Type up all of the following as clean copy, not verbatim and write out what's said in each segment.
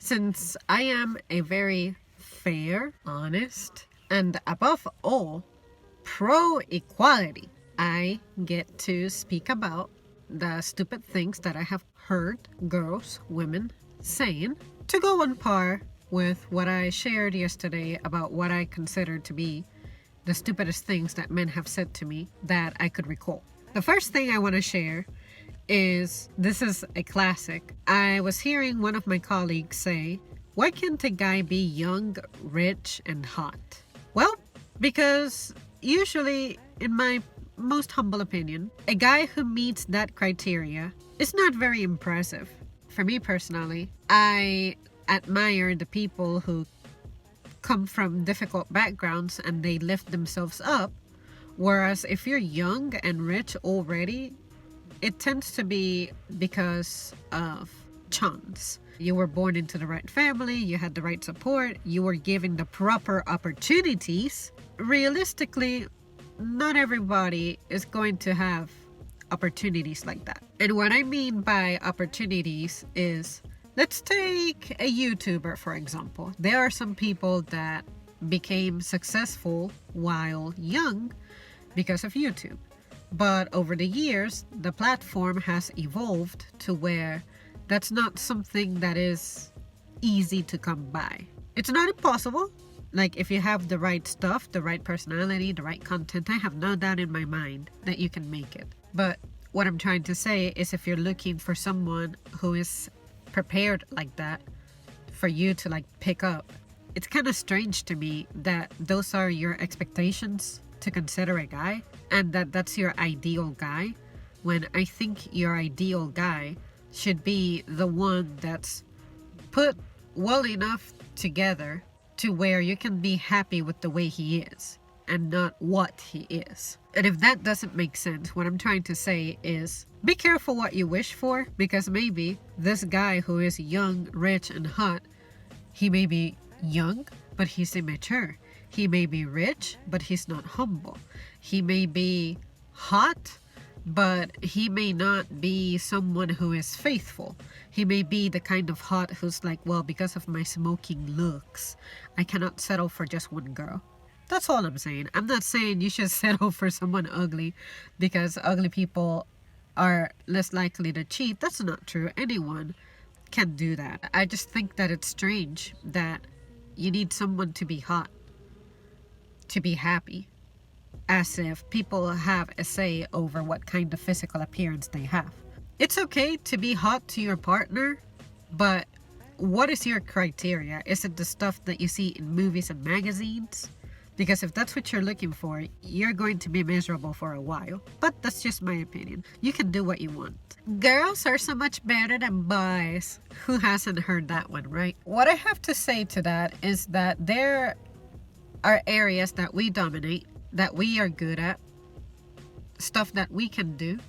Since I am a very fair, honest, and above all, pro-equality, I get to speak about the stupid things that I have heard girls, women saying to go on par with what I shared yesterday about what I consider to be the stupidest things that men have said to me that I could recall. The first thing I want to share is this is a classic. I was hearing one of my colleagues say, why can't a guy be young, rich, and hot? Well, because usually, in my most humble opinion, a guy who meets that criteria is not very impressive. For me personally, I admire the people who come from difficult backgrounds and they lift themselves up. Whereas if you're young and rich already, it tends to be because of chance. You were born into the right family, you had the right support, you were given the proper opportunities. Realistically, not everybody is going to have opportunities like that. And what I mean by opportunities is, let's take a YouTuber, for example. There are some people that became successful while young because of YouTube. But over the years, the platform has evolved to where that's not something that is easy to come by. It's not impossible. Like, if you have the right stuff, the right personality, the right content, I have no doubt in my mind that you can make it. But what I'm trying to say is, if you're looking for someone who is prepared like that for you to like pick up, it's kind of strange to me that those are your expectations to consider a guy and that's your ideal guy, when I think your ideal guy should be the one that's put well enough together to where you can be happy with the way he is and not what he is. And if that doesn't make sense, what I'm trying to say is, be careful what you wish for, because maybe this guy who is young, rich, and hot, he may be young, but he's immature. He may be rich, but he's not humble. He may be hot, but he may not be someone who is faithful. He may be the kind of hot who's like, well, because of my smoking looks, I cannot settle for just one girl. That's all I'm saying. I'm not saying you should settle for someone ugly because ugly people are less likely to cheat. That's not true. Anyone can do that. I just think that it's strange that you need someone to be hot to be happy, as if people have a say over what kind of physical appearance they have. It's okay to be hot to your partner, but what is your criteria? Is it the stuff that you see in movies and magazines? Because if that's what you're looking for, you're going to be miserable for a while. But that's just my opinion. You can do what you want. Girls are so much better than boys. Who hasn't heard that one, right? What I have to say to that is that there are areas that we dominate, that we are good at, stuff that we can do,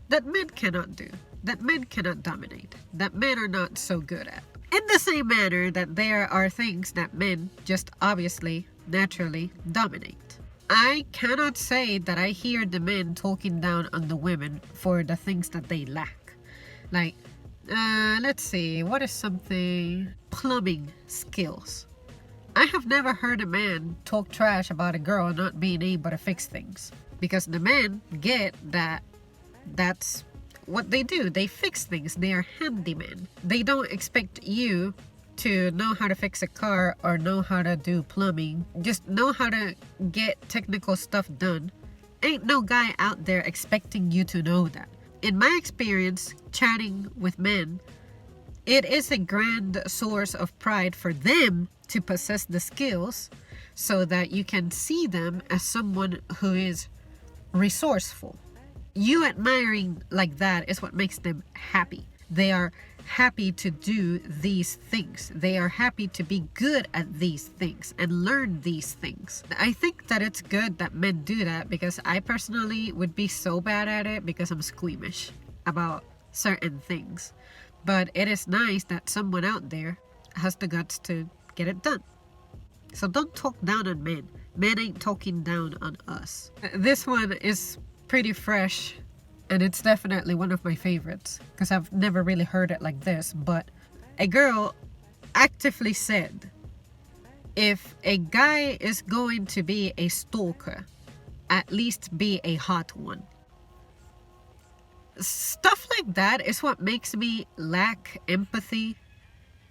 that men cannot do, that men cannot dominate, that men are not so good at. In the same manner that there are things that men just obviously, naturally dominate. I cannot say that I hear the men talking down on the women for the things that they lack. Like, let's see, what is something? Plumbing skills. I have never heard a man talk trash about a girl not being able to fix things. Because the men get that that's what they do. They fix things. They are handymen. They don't expect you to know how to fix a car or know how to do plumbing. Just know how to get technical stuff done. Ain't no guy out there expecting you to know that. In my experience, chatting with men, it is a grand source of pride for them to possess the skills so that you can see them as someone who is resourceful. You admiring like that is what makes them happy. They are happy to do these things. They are happy to be good at these things and learn these things. I think that it's good that men do that, because I personally would be so bad at it because I'm squeamish about certain things. But it is nice that someone out there has the guts to get it done. So don't talk down on men. Men ain't talking down on us. This one is pretty fresh, and it's definitely one of my favorites because I've never really heard it like this. But a girl actively said, if a guy is going to be a stalker, at least be a hot one. Stuff like that is what makes me lack empathy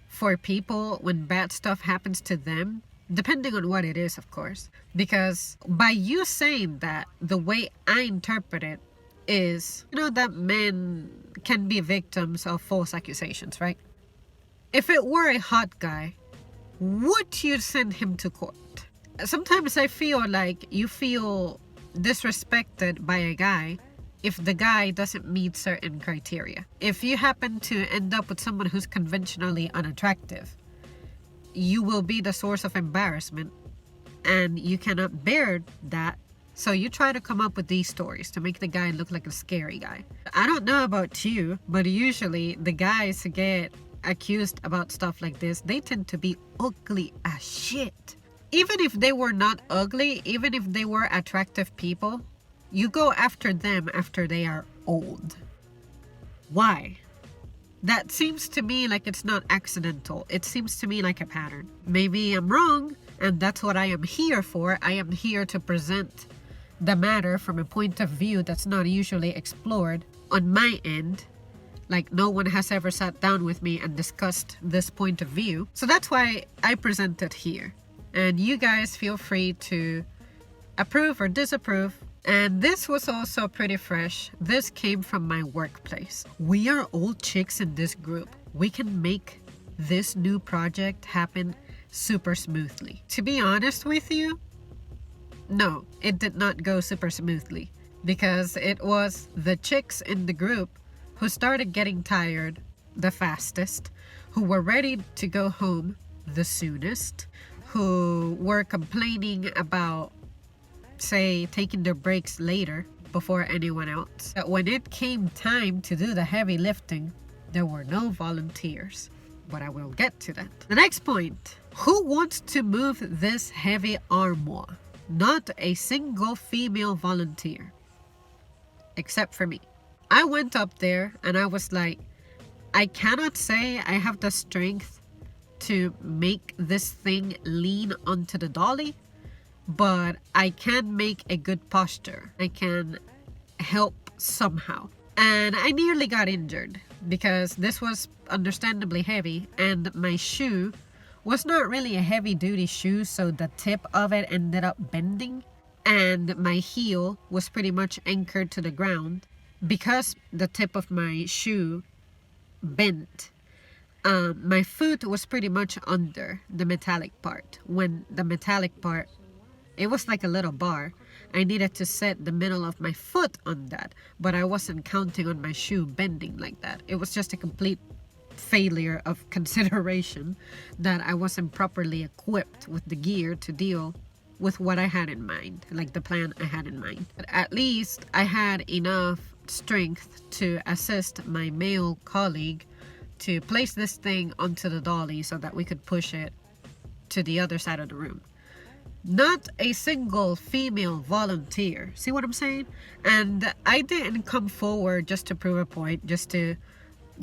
for people when bad stuff happens to them, depending on what it is, of course. Because by you saying that, the way I interpret it is, that men can be victims of false accusations, right? If it were a hot guy, would you send him to court? Sometimes I feel like you feel disrespected by a guy if the guy doesn't meet certain criteria. If you happen to end up with someone who's conventionally unattractive, you will be the source of embarrassment and you cannot bear that. So you try to come up with these stories to make the guy look like a scary guy. I don't know about you, but usually the guys who get accused about stuff like this, they tend to be ugly as shit. Even if they were not ugly, even if they were attractive people, you go after them after they are old. Why? That seems to me like it's not accidental. It seems to me like a pattern. Maybe I'm wrong, and that's what I am here for. I am here to present the matter from a point of view that's not usually explored on my end. Like, no one has ever sat down with me and discussed this point of view. So that's why I present it here. And you guys feel free to approve or disapprove. And this was also pretty fresh. This came from my workplace. We are all chicks in this group. We can make this new project happen super smoothly. To be honest with you, no, it did not go super smoothly. Because it was the chicks in the group who started getting tired the fastest, who were ready to go home the soonest, who were complaining about, say, taking their breaks later before anyone else. But when it came time to do the heavy lifting, there were no volunteers. But I will get to that. The next point. Who wants to move this heavy armoire? Not a single female volunteer. Except for me. I went up there and I was like, I cannot say I have the strength to make this thing lean onto the dolly, but I can make a good posture. I can help somehow. And I nearly got injured because this was understandably heavy and my shoe was not really a heavy duty shoe, so the tip of it ended up bending and my heel was pretty much anchored to the ground. Because the tip of my shoe bent, my foot was pretty much under the metallic part. When the metallic part, it was like a little bar. I needed to set the middle of my foot on that, but I wasn't counting on my shoe bending like that. It was just a complete failure of consideration that I wasn't properly equipped with the gear to deal with what I had in mind, like the plan I had in mind. But at least I had enough strength to assist my male colleague to place this thing onto the dolly so that we could push it to the other side of the room. Not a single female volunteer. See what I'm saying? And I didn't come forward just to prove a point, just to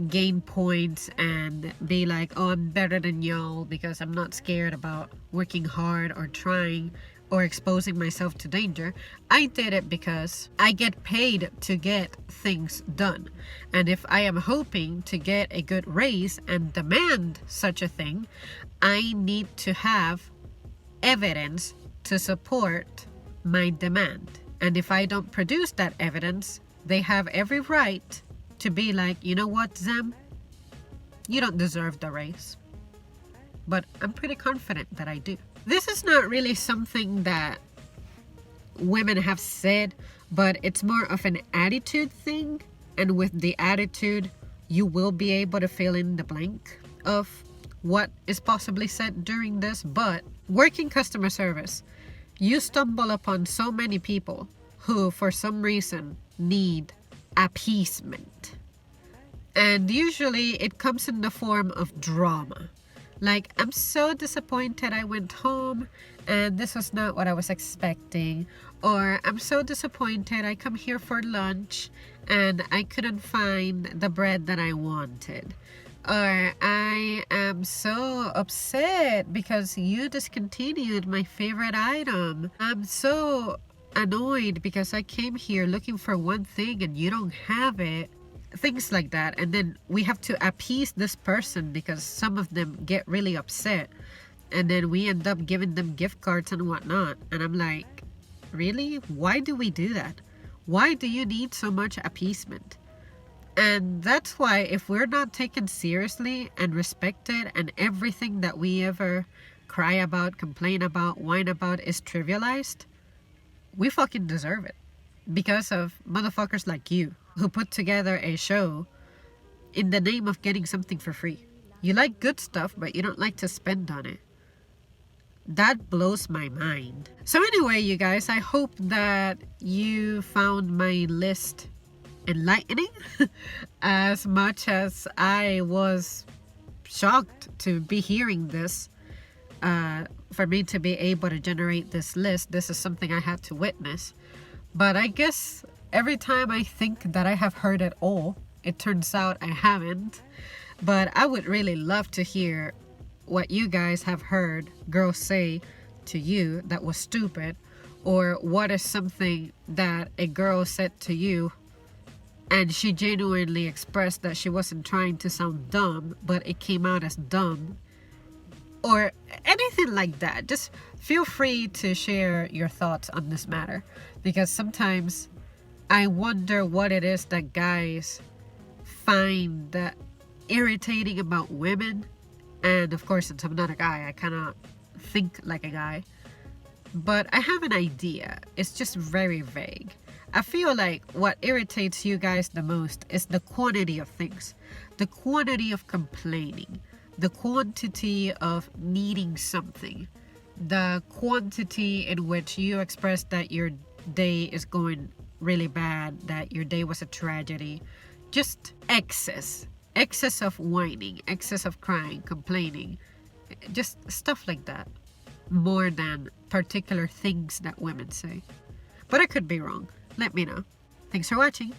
gain points and be like, oh, I'm better than y'all because I'm not scared about working hard or trying or exposing myself to danger. I did it because I get paid to get things done. And if I am hoping to get a good raise and demand such a thing, I need to have evidence to support my demand. And if I don't produce that evidence, they have every right to be like, you know what, Zem? You don't deserve the raise. But I'm pretty confident that I do. This is not really something that women have said, but it's more of an attitude thing. And with the attitude, you will be able to fill in the blank of what is possibly said during this. But working customer service, you stumble upon so many people who, for some reason, need appeasement. And usually it comes in the form of drama. Like, I'm so disappointed I went home and this was not what I was expecting. Or I'm so disappointed I come here for lunch and I couldn't find the bread that I wanted. Or I am so upset because you discontinued my favorite item. I'm so annoyed because I came here looking for one thing and you don't have it. Things like that. And then we have to appease this person because some of them get really upset. And then we end up giving them gift cards and whatnot. And I'm like, really? Why do we do that? Why do you need so much appeasement? And that's why if we're not taken seriously and respected and everything that we ever cry about, complain about, whine about is trivialized, we fucking deserve it. Because of motherfuckers like you who put together a show in the name of getting something for free. You like good stuff, but you don't like to spend on it. That blows my mind. So anyway, you guys, I hope that you found my list enlightening as much as I was shocked to be hearing this. For me to be able to generate this list, this is something I had to witness. But I guess every time I think that I have heard it all, it turns out I haven't. But I would really love to hear what you guys have heard girls say to you that was stupid, or what is something that a girl said to you and she genuinely expressed that she wasn't trying to sound dumb, but it came out as dumb, or anything like that. Just feel free to share your thoughts on this matter, because sometimes I wonder what it is that guys find that irritating about women. And of course, since I'm not a guy, I cannot think like a guy, but I have an idea. It's just very vague. I feel like what irritates you guys the most is the quantity of things, the quantity of complaining, the quantity of needing something, the quantity in which you express that your day is going really bad, that your day was a tragedy. Just excess of whining, excess of crying, complaining, just stuff like that, more than particular things that women say. But I could be wrong. Let me know. Thanks for watching.